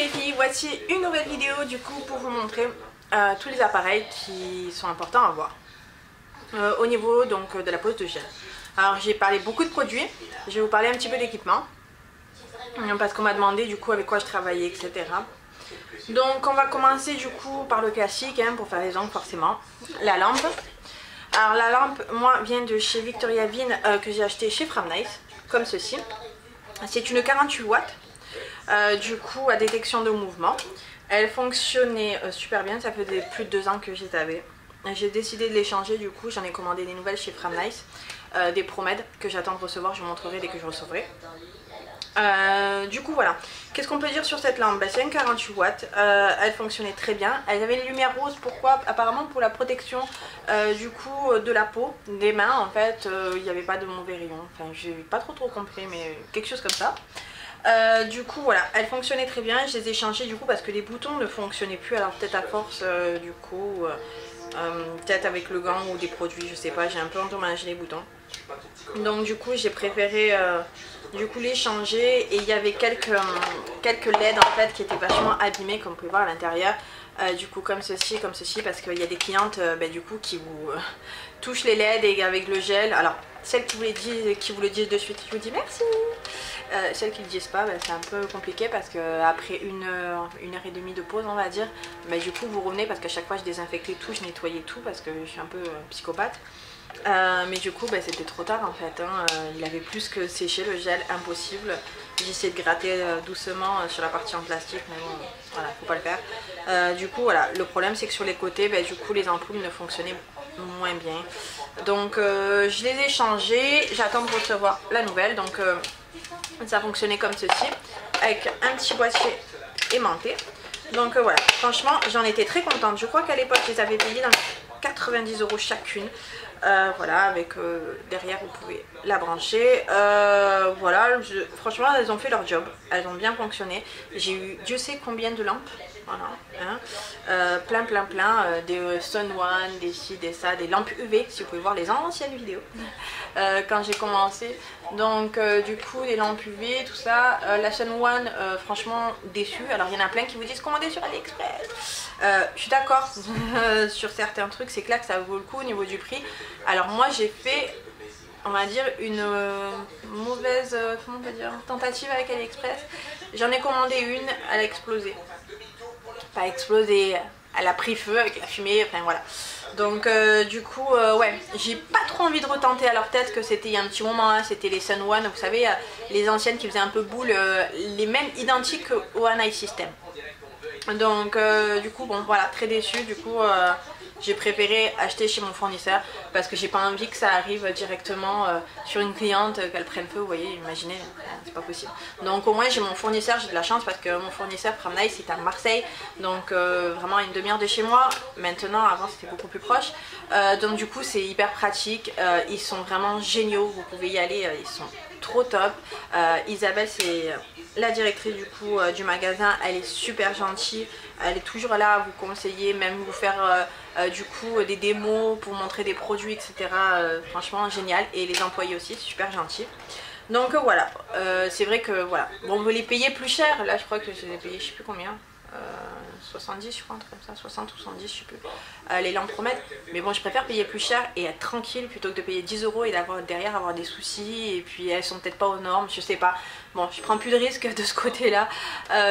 les filles, voici une nouvelle vidéo du coup pour vous montrer tous les appareils qui sont importants à avoir au niveau donc de la pose de gel. Alors j'ai parlé beaucoup de produits, je vais vous parler un petit peu d'équipement parce qu'on m'a demandé du coup avec quoi je travaillais, etc. Donc on va commencer du coup par le classique hein, pour faire les ongles forcément, la lampe. Alors la lampe moi vient de chez Victoria Vin que j'ai acheté chez Framnice, comme ceci. C'est une 48 watts. Du coup à détection de mouvement. Elle fonctionnait super bien, ça faisait plus de 2 ans que j'étais avec. J'ai décidé de les changer, du coup j'en ai commandé des nouvelles chez Framnice, des ProMed que j'attends de recevoir, je vous montrerai dès que je recevrai. Du coup voilà, qu'est-ce qu'on peut dire sur cette lampe? C'est une 48 watts, elle fonctionnait très bien, elle avait une lumière rose, pourquoi? Apparemment pour la protection du coup de la peau, des mains en fait, il n'y avait pas de mauvais rayons, enfin j'ai pas trop compris mais quelque chose comme ça. Du coup voilà, elle fonctionnait très bien, je les ai changés du coup parce que les boutons ne fonctionnaient plus, alors peut-être à force du coup, peut-être avec le gant ou des produits, je sais pas, j'ai un peu endommagé les boutons. Donc du coup j'ai préféré du coup les changer et il y avait quelques LED en fait qui étaient vachement abîmés comme vous pouvez voir à l'intérieur. Du coup comme ceci parce qu'il y a des clientes du coup qui vous touchent les LED et avec le gel, alors celles qui vous le disent de suite je vous dis merci, celles qui ne le disent pas c'est un peu compliqué parce que après une heure et demie de pause on va dire, du coup vous revenez parce qu'à chaque fois je désinfectais tout, je nettoyais tout parce que je suis un peu psychopathe. Mais du coup c'était trop tard en fait hein. Il avait plus que séché le gel, impossible. J'ai essayé de gratter doucement sur la partie en plastique mais bon voilà, faut pas le faire. Du coup voilà, le problème c'est que sur les côtés du coup les ampoules ne fonctionnaient moins bien. Donc je les ai changées, j'attends de recevoir la nouvelle. Donc ça fonctionnait comme ceci, avec un petit boîtier aimanté. Donc voilà, franchement j'en étais très contente. Je crois qu'à l'époque je les avais payées dans 90 € chacune. Voilà, avec derrière vous pouvez la brancher. Voilà, franchement elles ont fait leur job, elles ont bien fonctionné. J'ai eu Dieu sait combien de lampes, voilà, hein. Plein des Sun One, des ci, des ça, des lampes UV si vous pouvez voir les anciennes vidéos quand j'ai commencé. Donc du coup des lampes UV, tout ça. La Sun One, franchement déçue. Alors il y en a plein qui vous disent commander sur AliExpress. Je suis d'accord sur certains trucs, c'est clair que ça vaut le coup au niveau du prix. Alors moi j'ai fait, on va dire, une mauvaise comment on peut dire, tentative avec AliExpress. J'en ai commandé une, elle a explosé. Pas explosé, elle a pris feu avec la fumée, enfin voilà. Donc du coup ouais, j'ai pas trop envie de retenter. Alors peut-être que c'était il y a un petit moment hein, c'était les Sun One, vous savez les anciennes qui faisaient un peu boule, les mêmes identiques au Night System. Donc du coup bon voilà, très déçue. Du coup j'ai préféré acheter chez mon fournisseur parce que j'ai pas envie que ça arrive directement sur une cliente, qu'elle prenne feu, vous voyez, imaginez, c'est pas possible. Donc au moins j'ai mon fournisseur, j'ai de la chance parce que mon fournisseur Framnice c'est à Marseille, donc vraiment à une demi-heure de chez moi. Maintenant, avant c'était beaucoup plus proche, donc du coup c'est hyper pratique. Ils sont vraiment géniaux, vous pouvez y aller, ils sont trop top. Isabelle c'est la directrice du coup du magasin, elle est super gentille, elle est toujours là à vous conseiller, même vous faire du coup des démos pour montrer des produits, etc. Franchement génial, et les employés aussi super gentils. Donc voilà, c'est vrai que voilà, bon, on veut les payer plus cher. Là je crois que je les ai payés je sais plus combien, 70 je crois, un truc comme ça, 60 ou 70 je sais plus, les lampes ProMed. Mais bon je préfère payer plus cher et être tranquille plutôt que de payer 10 € et d'avoir derrière avoir des soucis et puis elles sont peut-être pas aux normes, je sais pas. Bon je prends plus de risques de ce côté là.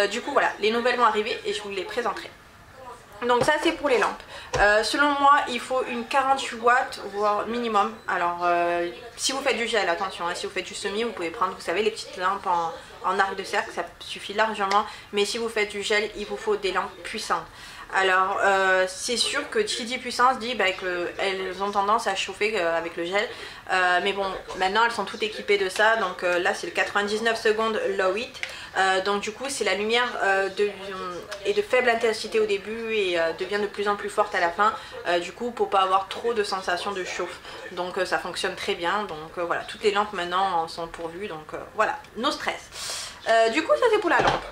Du coup voilà, les nouvelles vont arriver et je vous les présenterai. Donc ça c'est pour les lampes. Selon moi il faut une 48 watts voire minimum. Alors si vous faites du gel, attention hein, si vous faites du semi vous pouvez prendre, vous savez, les petites lampes en arc de cercle, ça suffit largement. Mais si vous faites du gel il vous faut des lampes puissantes. Alors c'est sûr que qui dit puissance dit qu'elles ont tendance à chauffer avec le gel. Mais bon, maintenant elles sont toutes équipées de ça. Donc là c'est le 99 secondes low heat. Donc du coup c'est la lumière est de faible intensité au début et devient de plus en plus forte à la fin. Du coup pour pas avoir trop de sensations de chauffe. Donc ça fonctionne très bien. Donc voilà, toutes les lampes maintenant en sont pourvues. Donc voilà, no stress. Du coup ça c'est pour la lampe.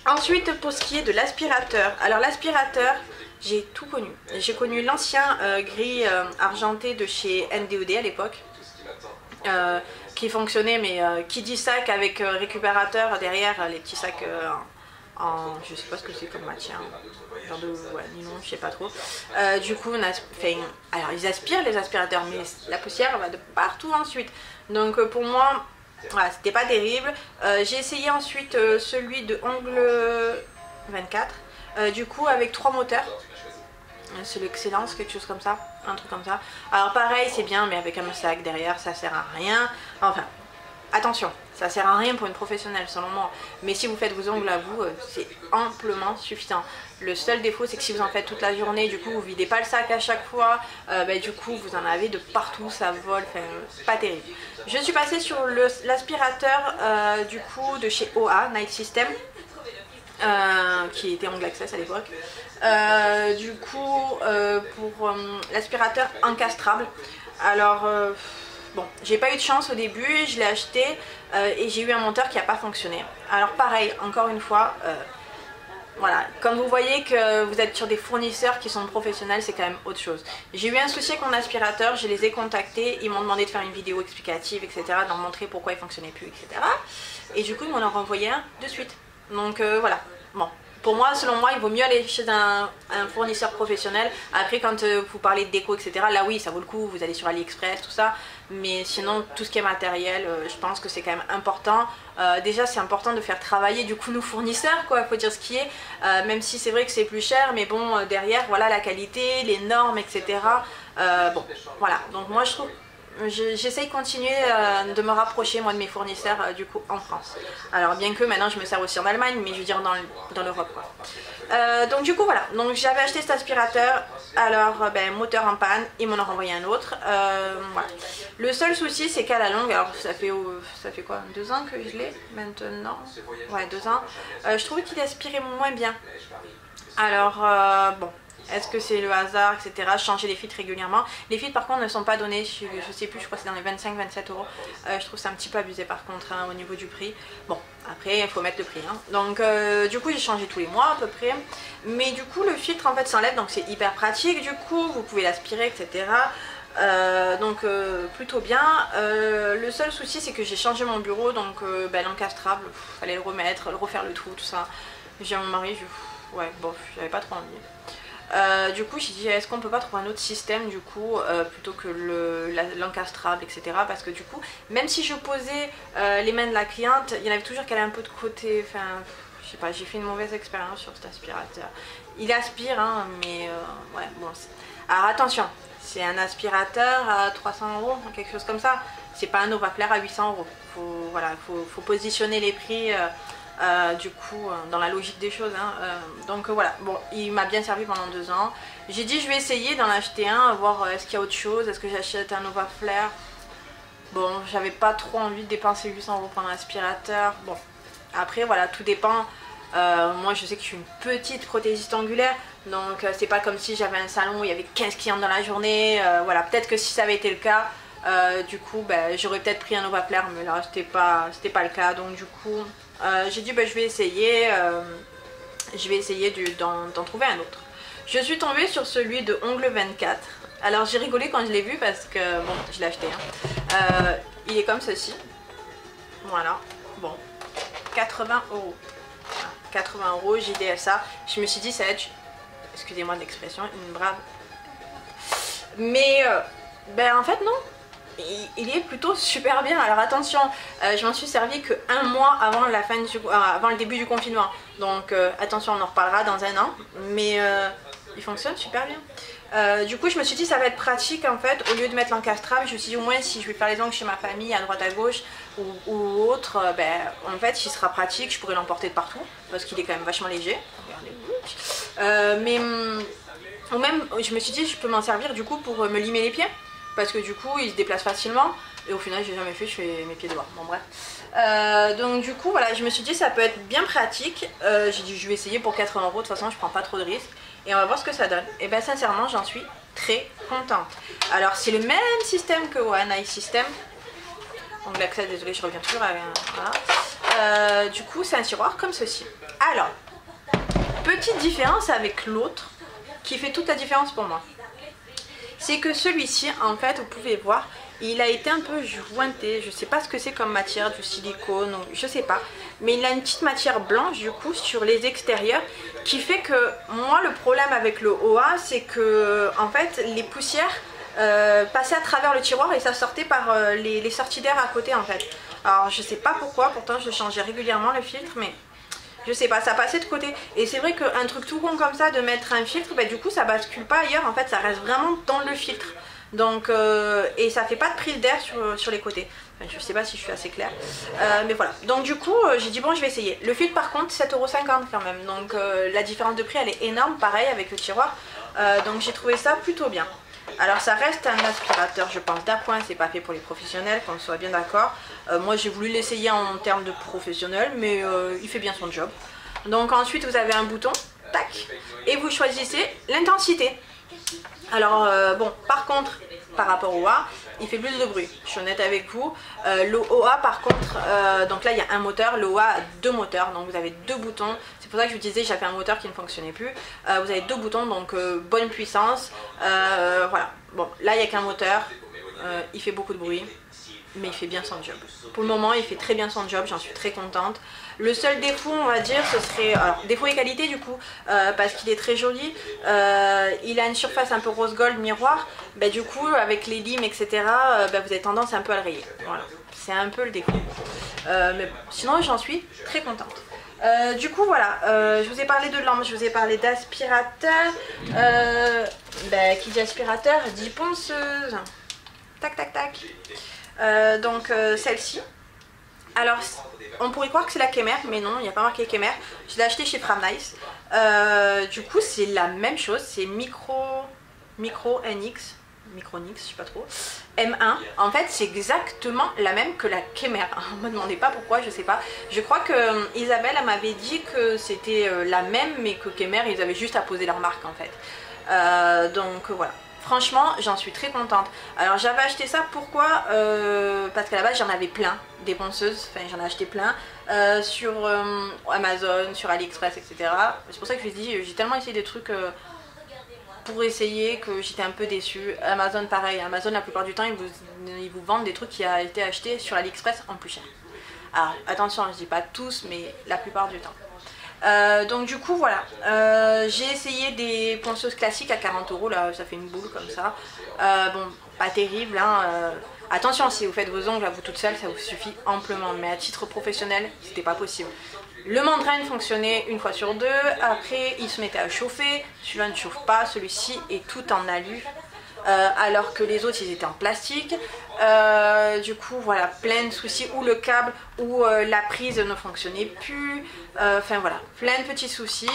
Ensuite pour ce qui est de l'aspirateur, alors l'aspirateur j'ai tout connu. J'ai connu l'ancien gris argenté de chez NDOD à l'époque, qui fonctionnait, mais qui dit sac avec récupérateur derrière, les petits sacs je sais pas ce que c'est comme matière, genre de ouais, nylon, je sais pas trop. Du coup alors ils aspirent les aspirateurs, mais la poussière va de partout ensuite. Donc pour moi, voilà, c'était pas terrible. J'ai essayé ensuite celui de Ongle 24, du coup avec 3 moteurs. C'est l'excellence, quelque chose comme ça, un truc comme ça. Alors pareil, c'est bien, mais avec un sac derrière, ça sert à rien. Enfin, attention, ça sert à rien pour une professionnelle selon moi. Mais si vous faites vos ongles à vous, c'est amplement suffisant. Le seul défaut, c'est que si vous en faites toute la journée, du coup, vous videz pas le sac à chaque fois. Du coup, vous en avez de partout, ça vole, enfin, pas terrible. Je suis passée sur l'aspirateur du coup de chez OA, Night System. Qui était Ongle Access à l'époque. Du coup, pour l'aspirateur encastrable. Alors, bon, j'ai pas eu de chance au début, je l'ai acheté et j'ai eu un monteur qui n'a pas fonctionné. Alors pareil, encore une fois, voilà, quand vous voyez que vous êtes sur des fournisseurs qui sont professionnels, c'est quand même autre chose. J'ai eu un souci avec mon aspirateur, je les ai contactés, ils m'ont demandé de faire une vidéo explicative, etc., d'en montrer pourquoi il fonctionnait plus, etc. Et du coup, ils m'en ont renvoyé un de suite. Donc voilà, bon. Pour moi, selon moi, il vaut mieux aller chez un fournisseur professionnel. Après, quand vous parlez de déco, etc., là oui, ça vaut le coup, vous allez sur AliExpress, tout ça. Mais sinon, tout ce qui est matériel, je pense que c'est quand même important. Déjà, c'est important de faire travailler du coup nos fournisseurs, quoi, faut dire ce qui est. Même si c'est vrai que c'est plus cher, mais bon, derrière, voilà la qualité, les normes, etc. Bon, voilà. Donc moi, je trouve... J'essaye de continuer de me rapprocher moi de mes fournisseurs du coup en France. Alors bien que maintenant je me sers aussi en Allemagne, mais je veux dire dans l'Europe quoi. Donc du coup voilà, donc j'avais acheté cet aspirateur, alors moteur en panne, ils m'en ont renvoyé un autre. Voilà. Le seul souci c'est qu'à la longue, alors ça fait quoi, 2 ans que je l'ai maintenant, ouais 2 ans, je trouvais qu'il aspirait moins bien. Alors bon, est-ce que c'est le hasard, etc. Changer les filtres régulièrement. Les filtres par contre ne sont pas donnés, je sais plus, je crois que c'est dans les 25-27 euros. Je trouve ça un petit peu abusé par contre hein, au niveau du prix. Bon, après il faut mettre le prix. Hein. Donc du coup j'ai changé tous les mois à peu près. Mais du coup le filtre en fait s'enlève, donc c'est hyper pratique. Du coup vous pouvez l'aspirer, etc. Donc plutôt bien. Le seul souci c'est que j'ai changé mon bureau, donc l'encastrable, fallait le remettre, refaire le trou, tout ça. J'ai mon mari, ouais bon, j'avais pas trop envie. Du coup j'ai dit est-ce qu'on peut pas trouver un autre système du coup plutôt que l'encastrable, etc. Parce que du coup même si je posais les mains de la cliente, il y en avait toujours qu'elle a un peu de côté, enfin je sais pas, j'ai fait une mauvaise expérience sur cet aspirateur. Il aspire hein, mais ouais bon. Alors attention, c'est un aspirateur à 300 euros, quelque chose comme ça. C'est pas un Novaflair à 800 euros. Voilà, faut positionner les prix du coup dans la logique des choses hein. Donc voilà, bon il m'a bien servi pendant 2 ans. J'ai dit je vais essayer d'en acheter un, voir est-ce qu'il y a autre chose, est-ce que j'achète un Novaflair. Bon j'avais pas trop envie de dépenser 800 euros pour un aspirateur. Bon après voilà, tout dépend. Moi je sais que je suis une petite prothésiste angulaire, donc c'est pas comme si j'avais un salon où il y avait 15 clients dans la journée. Voilà, peut-être que si ça avait été le cas, du coup j'aurais peut-être pris un Novaflair, mais là c'était pas le cas. Donc du coup j'ai dit je vais essayer d'en trouver un autre. Je suis tombée sur celui de Ongle 24. Alors j'ai rigolé quand je l'ai vu parce que bon je l'ai acheté hein. Il est comme ceci. Voilà, bon 80 euros. 80 euros JDSA. Je me suis dit ça va être, excusez-moi de l'expression, une brave. Mais en fait non. Il est plutôt super bien. Alors attention, je m'en suis servi que 1 mois avant avant le début du confinement. Donc attention, on en reparlera dans 1 an. Mais il fonctionne super bien. Du coup je me suis dit ça va être pratique en fait. Au lieu de mettre l'encastrable, je me suis dit au moins si je vais faire les ongles chez ma famille à droite à gauche ou autre, en fait il sera pratique, je pourrais l'emporter de partout. Parce qu'il est quand même vachement léger. Ou même je me suis dit je peux m'en servir du coup pour me limer les pieds. Parce que du coup il se déplace facilement. Et au final j'ai jamais fait, je fais mes pieds dehors. Bon bref. Donc du coup voilà, je me suis dit ça peut être bien pratique. J'ai dit je vais essayer pour 80 euros, de toute façon je prends pas trop de risques. Et on va voir ce que ça donne. Et sincèrement j'en suis très contente. Alors c'est le même système que One Eye System. Donc l'accès, désolé je reviens toujours à voilà. Du coup c'est un tiroir comme ceci. Alors, petite différence avec l'autre qui fait toute la différence pour moi. C'est que celui-ci, en fait, vous pouvez voir, Il a été un peu jointé, je sais pas ce que c'est comme matière, du silicone, ou je sais pas. Mais il a une petite matière blanche du coup sur les extérieurs qui fait que moi le problème avec le OA c'est que en fait les poussières passaient à travers le tiroir et ça sortait par les sorties d'air à côté en fait. Alors je sais pas pourquoi, pourtant je changeais régulièrement le filtre mais je sais pas, ça passait de côté. Et c'est vrai qu'un truc tout rond comme ça, de mettre un filtre, bah, du coup ça bascule pas ailleurs, en fait ça reste vraiment dans le filtre. Donc, et ça fait pas de prise d'air sur les côtés. Enfin, je sais pas si je suis assez claire. Mais voilà. Donc du coup, j'ai dit bon, je vais essayer. Le filtre par contre, 7,50 € quand même. Donc la différence de prix, elle est énorme, pareil avec le tiroir. Donc j'ai trouvé ça plutôt bien. Alors ça reste un aspirateur, je pense, d'appoint, c'est pas fait pour les professionnels, qu'on soit bien d'accord. Moi j'ai voulu l'essayer en termes de professionnel, mais il fait bien son job. Donc ensuite vous avez un bouton, tac, et vous choisissez l'intensité. Alors bon, par contre, par rapport au OA, il fait plus de bruit, je suis honnête avec vous. Le OA par contre, donc là il y a un moteur, le OA a 2 moteurs, donc vous avez 2 boutons. C'est pour ça que je vous disais j'avais un moteur qui ne fonctionnait plus. Vous avez 2 boutons, donc bonne puissance. Voilà, bon là il n'y a qu'un moteur, il fait beaucoup de bruit, mais il fait bien son job. Pour le moment il fait très bien son job, j'en suis très contente. Le seul défaut on va dire ce serait, alors défaut et qualité du coup, parce qu'il est très joli, il a une surface un peu rose gold miroir, bah, du coup avec les limes etc, bah, vous avez tendance un peu à le rayer, voilà, c'est un peu le défaut. Mais bon, sinon j'en suis très contente. Du coup voilà, je vous ai parlé de lampe, je vous ai parlé d'aspirateur, bah, qui dit aspirateur dit ponceuse, tac tac tac. Donc celle-ci, alors on pourrait croire que c'est la Kemer, mais non, il n'y a pas marqué Kemer. Je l'ai acheté chez Framnice. Du coup c'est la même chose, c'est Micro NX, Micronix, je sais pas trop, M1. En fait c'est exactement la même que la Kemer. Ne me demandez pas pourquoi, je sais pas. Je crois que Isabelle m'avait dit que c'était la même, mais que Kemer ils avaient juste à poser leur marque en fait. Donc voilà. Franchement, j'en suis très contente. Alors j'avais acheté ça, pourquoi parce qu'à la base j'en avais plein, des ponceuses, enfin j'en ai acheté plein, sur Amazon, sur AliExpress, etc. C'est pour ça que je me dis, j'ai tellement essayé des trucs pour essayer que j'étais un peu déçue. Amazon pareil, Amazon la plupart du temps ils vous vendent des trucs qui ont été achetés sur AliExpress en plus cher. Alors attention, je dis pas tous, mais la plupart du temps. Donc du coup voilà, j'ai essayé des ponceuses classiques à 40 €, là ça fait une boule comme ça. Bon, pas terrible hein. Attention, si vous faites vos ongles à vous toute seule, ça vous suffit amplement, mais à titre professionnel c'était pas possible. Le mandrin fonctionnait une fois sur 2, après il se mettait à chauffer, celui-là ne chauffe pas, celui-ci est tout en alu. Alors que les autres ils étaient en plastique. Du coup voilà, plein de soucis, ou le câble ou la prise ne fonctionnait plus, enfin voilà, plein de petits soucis.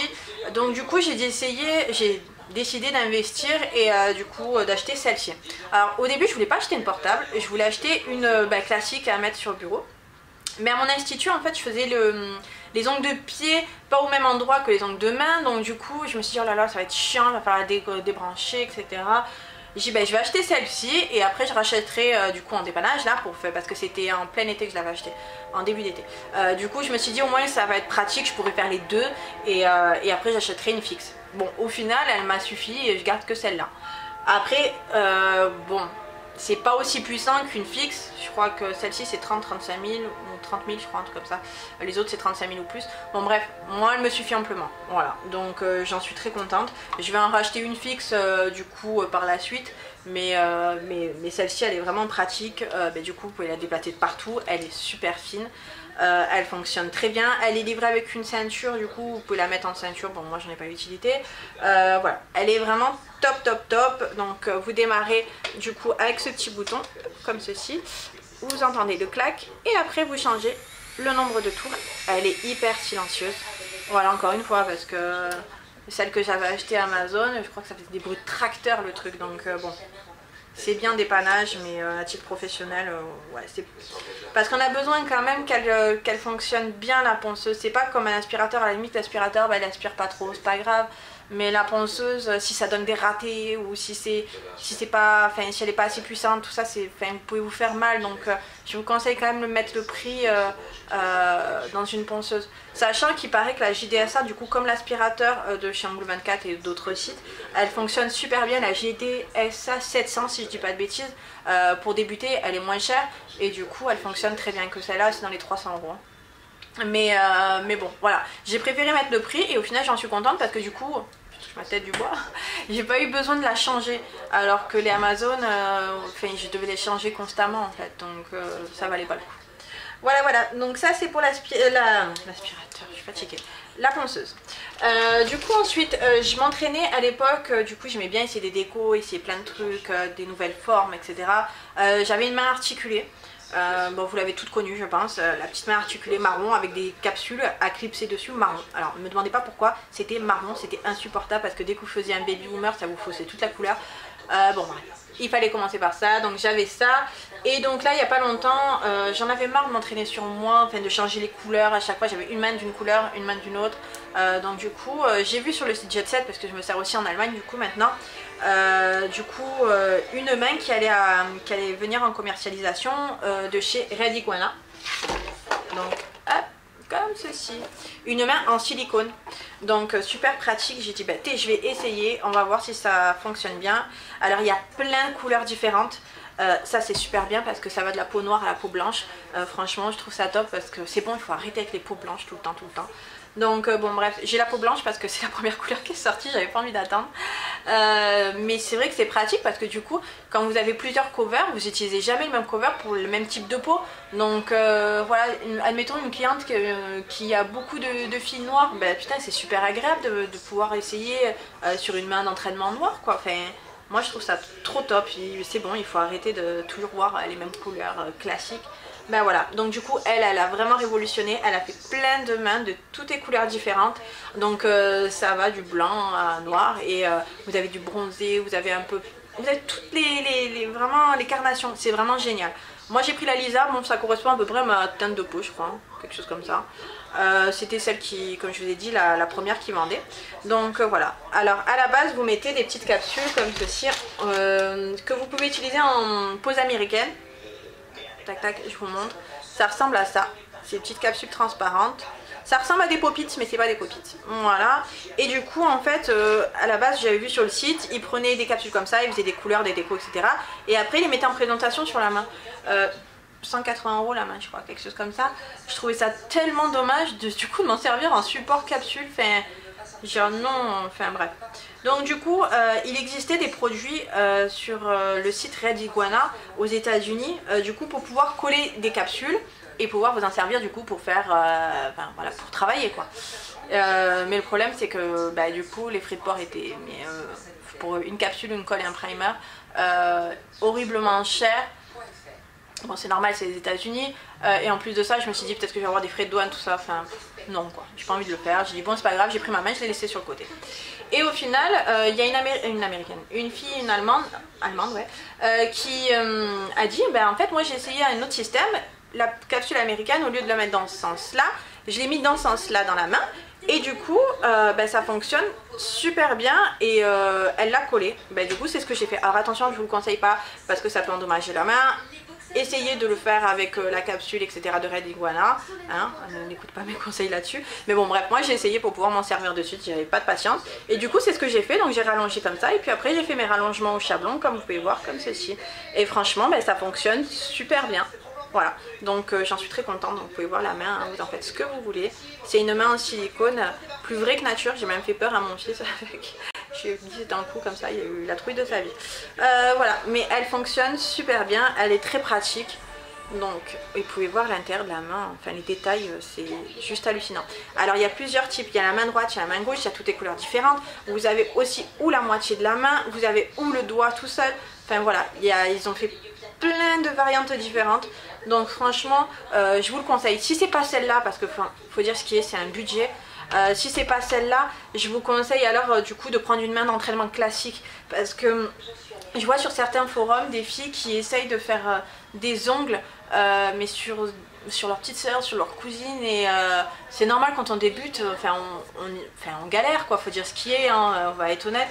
Donc du coup j'ai décidé d'investir et du coup d'acheter celle-ci. Alors au début je voulais pas acheter une portable, je voulais acheter une classique à mettre sur le bureau. Mais à mon institut en fait je faisais les ongles de pied pas au même endroit que les ongles de main, donc du coup je me suis dit oh là là ça va être chiant, il va falloir débrancher etc. J'ai dit ben, je vais acheter celle-ci et après je rachèterai du coup en dépannage là parce que c'était en plein été que je l'avais acheté, en début d'été. Du coup je me suis dit au moins ça va être pratique, je pourrais faire les deux et après j'achèterai une fixe. Bon au final elle m'a suffi et je garde que celle-là. Après bon c'est pas aussi puissant qu'une fixe, je crois que celle-ci c'est 30-35 000 ou 30 000 je crois, un truc comme ça. Les autres c'est 35 000 ou plus. Bon bref, moi elle me suffit amplement. Voilà, donc j'en suis très contente. Je vais en racheter une fixe du coup par la suite. Mais celle-ci elle est vraiment pratique. Du coup vous pouvez la déplacer de partout, elle est super fine. Elle fonctionne très bien, elle est livrée avec une ceinture, du coup vous pouvez la mettre en ceinture, bon moi j'en ai pas l'utilité. Voilà, elle est vraiment top. Donc vous démarrez du coup avec ce petit bouton comme ceci, vous entendez le clac et après vous changez le nombre de tours. Elle est hyper silencieuse, voilà, encore une fois parce que celle que j'avais achetée à Amazon, je crois que ça faisait des bruits de tracteur le truc, donc bon, c'est bien dépannage, mais à titre professionnel, ouais, c'est parce qu'on a besoin quand même qu'elle fonctionne bien la ponceuse. C'est pas comme un aspirateur, à la limite l'aspirateur il aspire pas trop, c'est pas grave. Mais la ponceuse, si ça donne des ratés ou si c'est pas, enfin si elle est pas assez puissante, tout ça, vous pouvez vous faire mal. Donc je vous conseille quand même de mettre le prix dans une ponceuse. Sachant qu'il paraît que la JDSA, du coup comme l'aspirateur de chez Angle 24 et d'autres sites, elle fonctionne super bien, la JDSA 700 si je dis pas de bêtises. Pour débuter, elle est moins chère et du coup elle fonctionne très bien que celle-là, c'est dans les 300 €. Mais bon, voilà, j'ai préféré mettre le prix et au final j'en suis contente parce que du coup, je touche ma tête du bois, j'ai pas eu besoin de la changer. Alors que les Amazon, enfin, je devais les changer constamment en fait, donc ça valait pas le coup. Voilà, donc ça c'est pour l'aspirateur, je suis fatiguée, la ponceuse. Du coup ensuite, je m'entraînais à l'époque, du coup j'aimais bien essayer des décos, essayer plein de trucs, des nouvelles formes, etc. J'avais une main articulée. Bon, vous l'avez toute connue je pense, la petite main articulée marron avec des capsules à clipser dessus marron. Alors ne me demandez pas pourquoi, c'était marron, c'était insupportable parce que dès que vous faisiez un baby boomer ça vous faussait toute la couleur. Bon bref, il fallait commencer par ça, donc j'avais ça. Et donc là il n'y a pas longtemps, j'en avais marre de m'entraîner sur moi, enfin de changer les couleurs à chaque fois, j'avais une main d'une couleur, une main d'une autre. Donc du coup j'ai vu sur le site Jet Set, parce que je me sers aussi en Allemagne du coup maintenant, une main qui allait venir en commercialisation de chez Red Iguana. Donc hop, comme ceci, une main en silicone, donc super pratique. J'ai dit bah, je vais essayer, on va voir si ça fonctionne bien. Alors il y a plein de couleurs différentes. Ça c'est super bien parce que ça va de la peau noire à la peau blanche. Franchement je trouve ça top parce que c'est bon, il faut arrêter avec les peaux blanches tout le temps. Donc bon bref, j'ai la peau blanche parce que c'est la première couleur qui est sortie, j'avais pas envie d'attendre. Mais c'est vrai que c'est pratique parce que du coup, quand vous avez plusieurs covers, vous n'utilisez jamais le même cover pour le même type de peau. Donc voilà, admettons une cliente qui a beaucoup de fils noirs, ben putain c'est super agréable de pouvoir essayer sur une main d'entraînement noire quoi. Enfin, moi je trouve ça trop top, c'est bon, il faut arrêter de toujours voir les mêmes couleurs classiques. Ben voilà, donc du coup elle a vraiment révolutionné, elle a fait plein de mains de toutes les couleurs différentes. Donc ça va du blanc à noir et vous avez du bronzé, vous avez toutes vraiment les carnations, c'est vraiment génial. Moi j'ai pris la Lisa, bon ça correspond à peu près à ma teinte de peau je crois, hein, quelque chose comme ça. C'était celle qui, comme je vous ai dit, la première qui vendait. Donc voilà, alors à la base vous mettez des petites capsules comme ceci que vous pouvez utiliser en pose américaine. Tac tac, je vous montre. Ça ressemble à ça. C'est des petites capsules transparentes. Ça ressemble à des pop-its, mais c'est pas des pop-its. Voilà. Et du coup, en fait, à la base, j'avais vu sur le site, ils prenaient des capsules comme ça, ils faisaient des couleurs, des décos, etc. Et après, ils les mettaient en présentation sur la main. 180 € la main, je crois, quelque chose comme ça. Je trouvais ça tellement dommage de m'en servir en support capsule. Enfin, genre non, enfin bref. Donc du coup, il existait des produits sur le site Red Iguana aux États-Unis, du coup pour pouvoir coller des capsules et pouvoir vous en servir du coup pour faire, voilà, pour travailler quoi. Mais le problème c'est que bah, du coup les frais de port étaient, pour une capsule, une colle et un primer, horriblement chers. Bon c'est normal, c'est les États-Unis et en plus de ça je me suis dit peut-être que je vais avoir des frais de douane, tout ça, enfin non quoi, j'ai pas envie de le faire. J'ai dit bon c'est pas grave, j'ai pris ma main, je l'ai laissé sur le côté. Et au final il y a une fille, une allemande ouais, qui a dit ben en fait moi j'ai essayé un autre système, la capsule américaine, au lieu de la mettre dans ce sens là, je l'ai mis dans ce sens là dans la main. Et du coup, ben, ça fonctionne super bien et elle l'a collé. Ben, du coup, c'est ce que j'ai fait. Alors attention, je ne vous le conseille pas parce que ça peut endommager la main. Essayez de le faire avec la capsule, etc. de Red Iguana. Hein, n'écoute pas mes conseils là-dessus. Mais bon, bref, moi j'ai essayé pour pouvoir m'en servir de suite. J'avais pas de patience. Et du coup, c'est ce que j'ai fait. Donc j'ai rallongé comme ça. Et puis après, j'ai fait mes rallongements au chablon, comme vous pouvez voir, comme ceci. Et franchement, ben, ça fonctionne super bien. Voilà, donc j'en suis très contente, donc vous pouvez voir la main, hein, vous en faites ce que vous voulez. C'est une main en silicone, plus vraie que nature, j'ai même fait peur à mon fils avec. Je lui ai dit d'un coup comme ça, il a eu la trouille de sa vie. Voilà, mais elle fonctionne super bien, elle est très pratique. Donc, vous pouvez voir l'intérieur de la main, enfin les détails, c'est juste hallucinant. Alors il y a plusieurs types, il y a la main droite, il y a la main gauche, il y a toutes les couleurs différentes. Vous avez aussi ou la moitié de la main, vous avez ou le doigt tout seul. Enfin voilà, ils ont fait plein de variantes différentes. Donc franchement, je vous le conseille. Si c'est pas celle-là, parce que faut dire ce qui est, c'est un budget. Si c'est pas celle-là, je vous conseille alors du coup de prendre une main d'entraînement classique, parce que Je vois sur certains forums des filles qui essayent de faire des ongles, mais sur leur petite soeur, sur leur cousine, et c'est normal quand on débute, on galère quoi, faut dire ce qui est, hein, on va être honnête.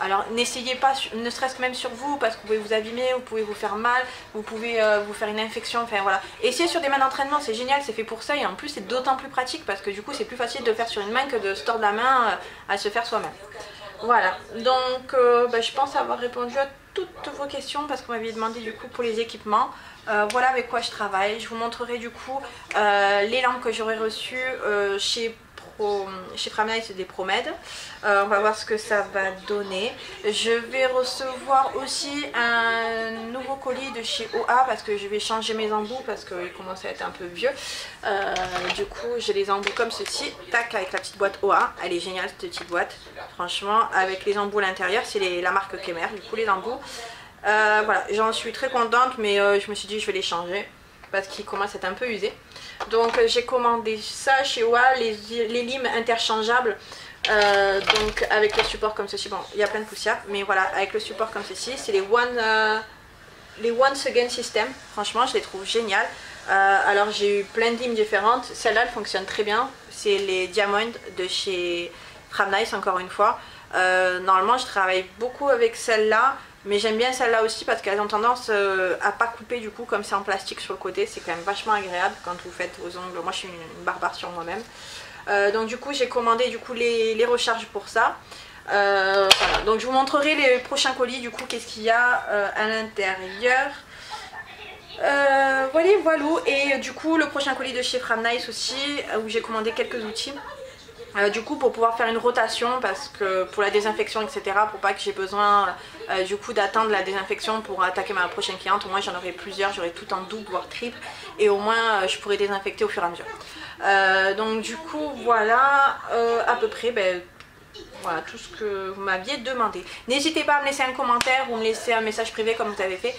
Alors n'essayez pas, ne serait-ce que même sur vous, parce que vous pouvez vous abîmer, vous pouvez vous faire mal, vous pouvez vous faire une infection, enfin voilà. Essayez sur des mains d'entraînement, c'est génial, c'est fait pour ça, et en plus c'est d'autant plus pratique, parce que du coup c'est plus facile de le faire sur une main que de se tordre la main à se faire soi-même. Voilà, donc je pense avoir répondu à toutes vos questions, parce que vous m'aviez demandé du coup pour les équipements. Voilà avec quoi je travaille. Je vous montrerai du coup les lampes que j'aurai reçues chez Framnight, des ProMed. On va voir ce que ça va donner. Je vais recevoir aussi un nouveau colis de chez OA, parce que je vais changer mes embouts parce qu'ils commencent à être un peu vieux. Du coup j'ai les embouts comme ceci, tac, avec la petite boîte OA. Elle est géniale cette petite boîte, franchement, avec les embouts à l'intérieur. C'est la marque Kemer, du coup les embouts. Voilà, j'en suis très contente, mais je me suis dit je vais les changer parce qu'ils commencent à être un peu usés. Donc j'ai commandé ça chez OA, les limes interchangeables, donc avec le support comme ceci. Bon, il y a plein de poussière, mais voilà, avec le support comme ceci. C'est les Once Again System. Franchement je les trouve géniales. Alors j'ai eu plein de limes différentes. Celle-là elle fonctionne très bien. C'est les Diamond de chez Framnight, encore une fois. Normalement je travaille beaucoup avec celle-là, mais j'aime bien celle-là aussi parce qu'elles ont tendance à pas couper, du coup comme c'est en plastique sur le côté, c'est quand même vachement agréable quand vous faites vos ongles. Moi je suis une barbare sur moi-même. Donc du coup j'ai commandé du coup les recharges pour ça. Voilà. Donc je vous montrerai les prochains colis, du coup qu'est-ce qu'il y a à l'intérieur. Voilà. Et du coup le prochain colis de chez Framnight aussi, où j'ai commandé quelques outils. Du coup pour pouvoir faire une rotation, parce que pour la désinfection etc, pour pas que j'ai besoin du coup d'attendre la désinfection pour attaquer ma prochaine cliente, au moins j'en aurai plusieurs, j'aurai tout en double voire triple, et au moins je pourrai désinfecter au fur et à mesure. Donc du coup voilà à peu près voilà tout ce que vous m'aviez demandé. N'hésitez pas à me laisser un commentaire ou me laisser un message privé comme vous avez fait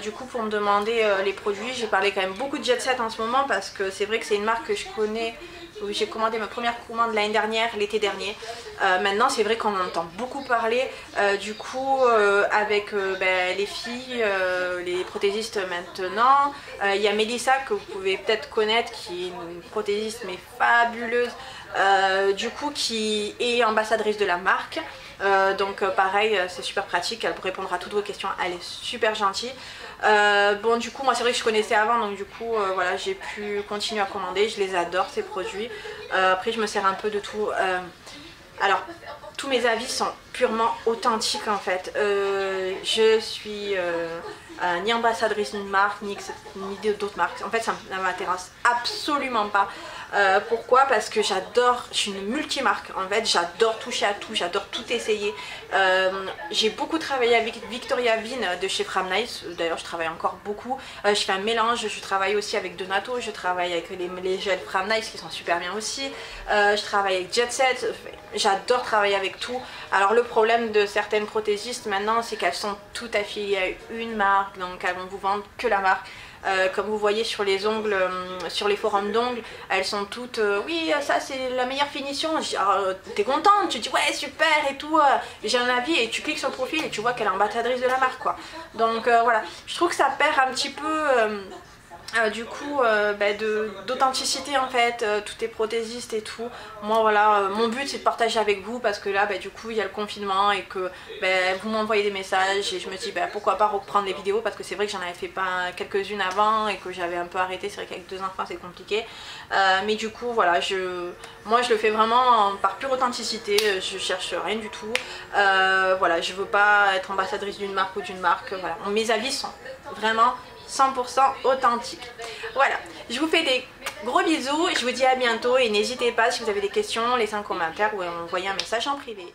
du coup pour me demander les produits. J'ai parlé quand même beaucoup de Jet Set en ce moment, parce que c'est vrai que c'est une marque que je connais. J'ai commandé ma première commande l'année dernière, l'été dernier. Maintenant c'est vrai qu'on entend beaucoup parler du coup avec les filles, les prothésistes maintenant. Il y a Mélissa que vous pouvez peut-être connaître, qui est une prothésiste mais fabuleuse, du coup qui est ambassadrice de la marque. Donc pareil, c'est super pratique, elle répondra à toutes vos questions, elle est super gentille. Bon du coup moi c'est vrai que je connaissais avant, donc du coup voilà, j'ai pu continuer à commander, je les adore ces produits. Après je me sers un peu de tout. Alors tous mes avis sont purement authentiques en fait. Je suis ni ambassadrice d'une marque ni d'autres marques, en fait ça ne m'intéresse absolument pas. Pourquoi? Parce que j'adore, je suis une multimarque en fait, j'adore toucher à tout, j'adore tout essayer. J'ai beaucoup travaillé avec Victoria Vin de chez Framnight, d'ailleurs je travaille encore beaucoup. Je fais un mélange, je travaille aussi avec Donato, je travaille avec les gels Framnight qui sont super bien aussi. Je travaille avec Jet Set, j'adore travailler avec tout. Alors le problème de certaines prothésistes maintenant, c'est qu'elles sont toutes affiliées à une marque, donc elles vont vous vendre que la marque. Comme vous voyez sur les ongles, sur les forums d'ongles, elles sont toutes oui ça c'est la meilleure finition. T'es contente, tu dis ouais super et tout, j'ai un avis, et tu cliques sur le profil et tu vois qu'elle est ambassadrice de la marque quoi. Donc voilà, je trouve que ça perd un petit peu du coup d'authenticité en fait, tout est prothésiste et tout. Moi voilà, mon but c'est de partager avec vous, parce que là du coup il y a le confinement et que vous m'envoyez des messages, et je me dis pourquoi pas reprendre les vidéos, parce que c'est vrai que j'en avais fait pas quelques-unes avant et que j'avais un peu arrêté. C'est vrai qu'avec 2 enfants c'est compliqué, mais du coup voilà, moi je le fais vraiment par pure authenticité, je cherche rien du tout. Voilà, je veux pas être ambassadrice d'une marque ou d'une marque, voilà. Mes avis sont vraiment 100% authentique. Voilà, je vous fais des gros bisous, je vous dis à bientôt, et n'hésitez pas si vous avez des questions, laissez un commentaire ou envoyez un message en privé.